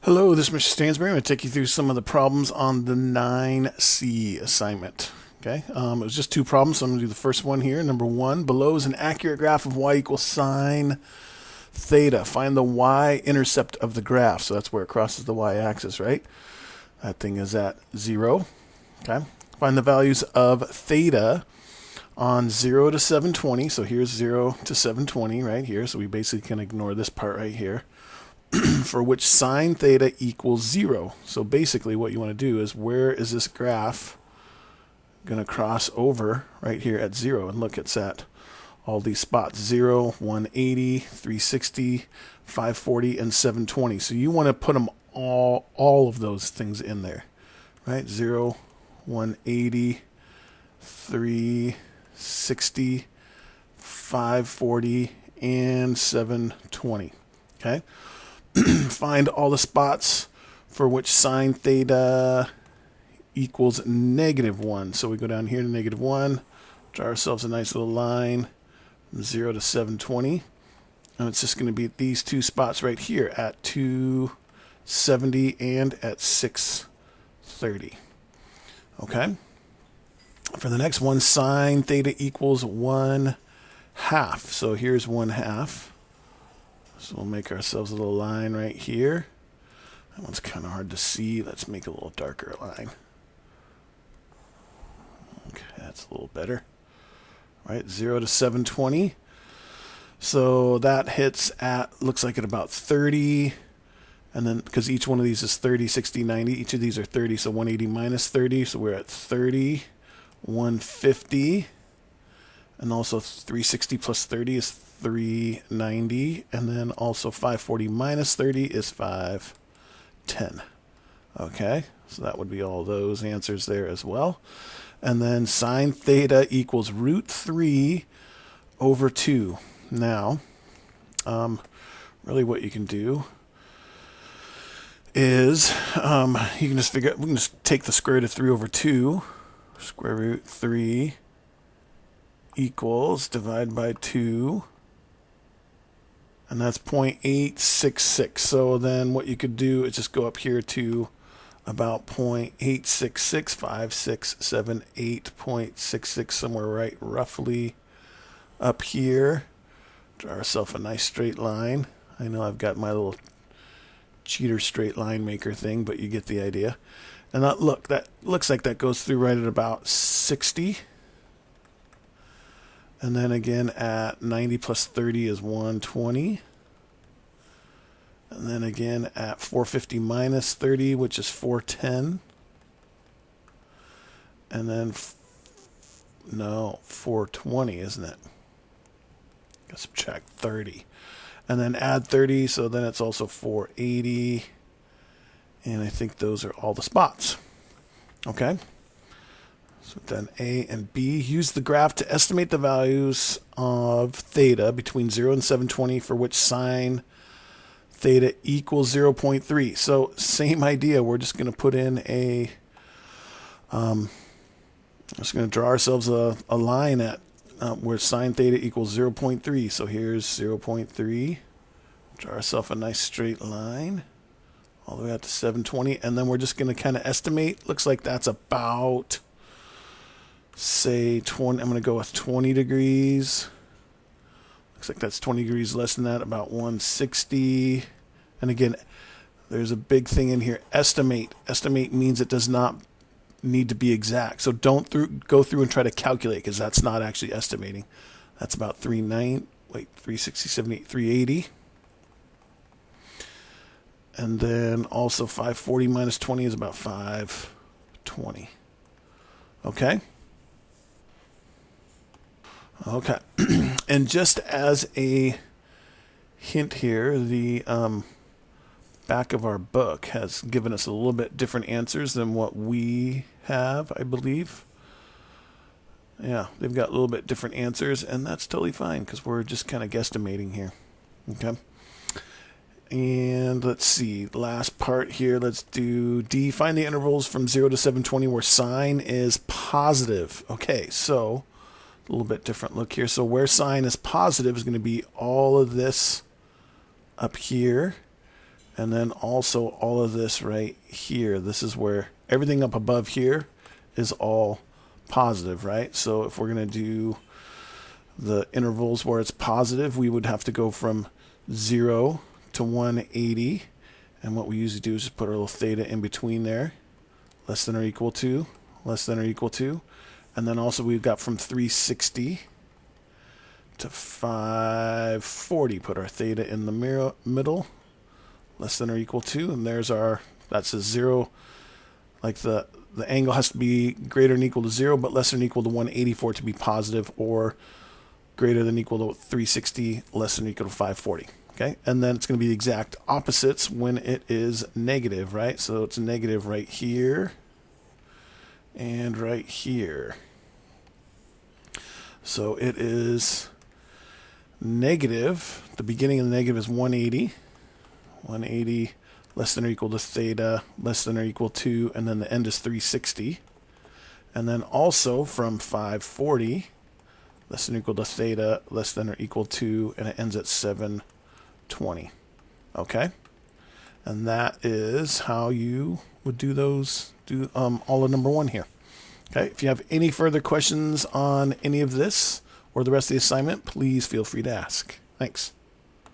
Hello, this is Mr. Stansbury. I'm going to take you through some of the problems on the 9C assignment. Okay, it was just two problems, so I'm going to do the first one here. Number one, below is an accurate graph of y equals sine theta. Find the y-intercept of the graph. So that's where it crosses the y-axis, right? That thing is at 0. Okay, find the values of theta on 0 to 720. So here's 0 to 720 right here. So we basically can ignore this part right here. For which sine theta equals 0. So basically what you want to do is, where is this graph going to cross over? Right here at 0. And look, it's at all these spots: 0, 180, 360, 540, and 720. So you want to put them all of those things in there, right? 0, 180, 360, 540, and 720. Okay. Find all the spots for which sine theta equals -1. So we go down here to -1, draw ourselves a nice little line from 0 to 720. And it's just going to be these two spots right here at 270 and at 630. Okay. For the next one, sine theta equals 1/2. So here's 1/2. So we'll make ourselves a little line right here. That one's kind of hard to see. Let's make a little darker line. Okay, that's a little better. Right, 0 to 720. So that hits at, looks like at about 30. And then, because each one of these is 30, 60, 90. Each of these are 30, so 180 minus 30. So we're at 30, 150. And also 360 plus 30 is 390, and then also 540 minus 30 is 510. Okay, so that would be all those answers there as well. And then sine theta equals √3 over 2. Now, really what you can do is you can just figure out, we can just take the square root of 3 over 2, square root 3 equals, divide by 2, and that's 0.866. So then what you could do is just go up here to about 0.8665678.66, somewhere right roughly up here. Draw ourselves a nice straight line. I know I've got my little cheater straight line maker thing, but you get the idea. And that looks like that goes through right at about 60. And then again at 90 plus 30 is 120. And then again at 450 minus 30, which is 410. And then, no, 420, isn't it? Gotta subtract 30. And then add 30, so then it's also 480. And I think those are all the spots. Okay. So then A and B, use the graph to estimate the values of theta between 0 and 720 for which sine theta equals 0.3. So same idea. We're just going to put in a, just going to draw ourselves a line at where sine theta equals 0.3. So here's 0.3. Draw ourselves a nice straight line all the way out to 720. And then we're just going to kind of estimate. Looks like that's about, say 20, I'm going to go with 20 degrees. Looks like that's 20 degrees less than that, about 160. And again, there's a big thing in here. Estimate. Estimate means it does not need to be exact. So don't go through and try to calculate, because that's not actually estimating. That's about 360, 70, 380. And then also 540 minus 20 is about 520. Okay? Okay, and just as a hint here, the back of our book has given us a little bit different answers than what we have, I believe. Yeah, they've got a little bit different answers, and that's totally fine because we're just kind of guesstimating here. Okay, and let's see, last part here, let's do D. Find the intervals from 0 to 720 where sine is positive. Okay, so a little bit different look here. So where sine is positive is going to be all of this up here. And then also all of this right here, this is where everything up above here is all positive, right? So if we're going to do the intervals where it's positive, we would have to go from 0 to 180. And what we usually do is just put our little theta in between there, less than or equal to, less than or equal to. And then also we've got from 360 to 540, put our theta in the middle, less than or equal to, and there's our, that's a 0, like the angle has to be greater than or equal to 0, but less than or equal to 180 for it to be positive, or greater than or equal to 360, less than or equal to 540. Okay, and then it's going to be the exact opposites when it is negative, right? So it's negative right here and right here. So it is negative, the beginning of the negative is 180, 180 less than or equal to theta, less than or equal to, and then the end is 360. And then also from 540, less than or equal to theta, less than or equal to, and it ends at 720. Okay? And that is how you would do those, all of number 1 here. Okay? If you have any further questions on any of this or the rest of the assignment, please feel free to ask. Thanks.